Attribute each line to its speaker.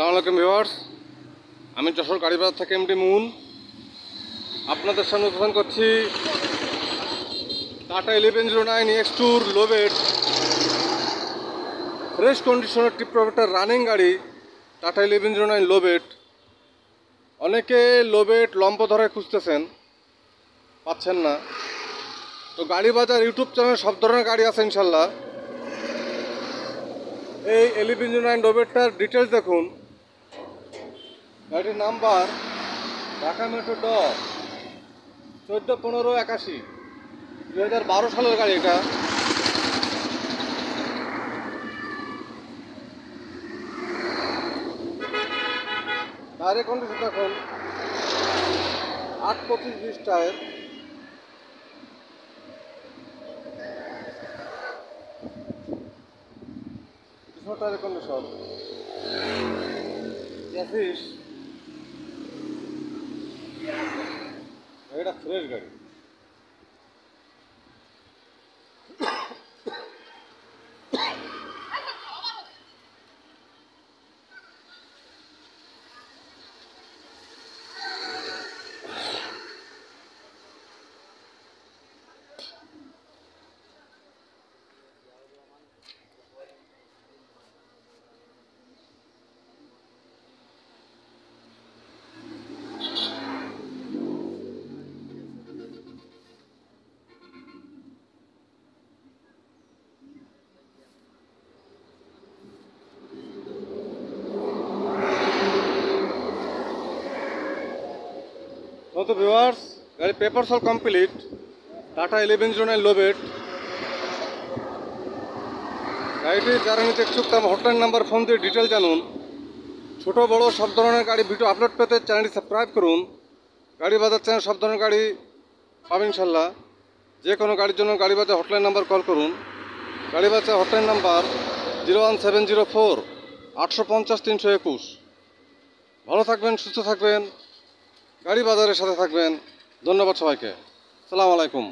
Speaker 1: আসসালামু আলাইকুম ভিউয়ার্স, আমি যশোর গাড়িবাজার থেকে এমডি মুন আপনাদের সামনে উপস্থাপন করছি টাটা 1109 X2 লোবেট ফ্রেশ কন্ডিশনের ট্রিপ প্রোভাইডার রানিং গাড়ি টাটা 1109 লোবেট। অনেকে লোবেট লম্ব ধরে খুঁজতেছেন, পাচ্ছেন না, তো গাড়ি বাজার ইউটিউব চ্যানেলে সব ধরনের গাড়ি আছে ইনশাল্লাহ। এই 1109 লোবেটটার ডিটেলস দেখুন। গাড়ির নাম্বার ঢাকা মেট্রো ড 14-15-81, 2012 সালের গাড়ি এটা। টায়ারের কন্ডিশন দেখুন 8-25-20 টায়ার। টায়ারের কন্ডিশন এটা ফ্রেশ গাড়ি। তো ভিউয়ার্স, গাড়ি পেপার সল কমপ্লিট, টাটা 1109 লোবেট। গাড়িটি যারা নিতে ইচ্ছুক তার হটলাইন নাম্বার ফোন দিয়ে ডিটেল জানুন। ছোট বড় সব ধরনের গাড়ি ভিডিও আপলোড পেতে চ্যানেলটি সাবস্ক্রাইব করুন। গাড়ি বাজার চ্যানেল সব ধরনের গাড়ি পাবেন ইনশাল্লাহ। যে কোনো গাড়ির জন্য গাড়ি বাজার হটলাইন নাম্বার কল করুন। গাড়ি বাজার হটলাইন নাম্বার 01704 850 321। ভালো থাকবেন, সুস্থ থাকবেন, গাড়ি বাজারের সাথে থাকবেন। ধন্যবাদ সবাইকে। আসসালামু আলাইকুম।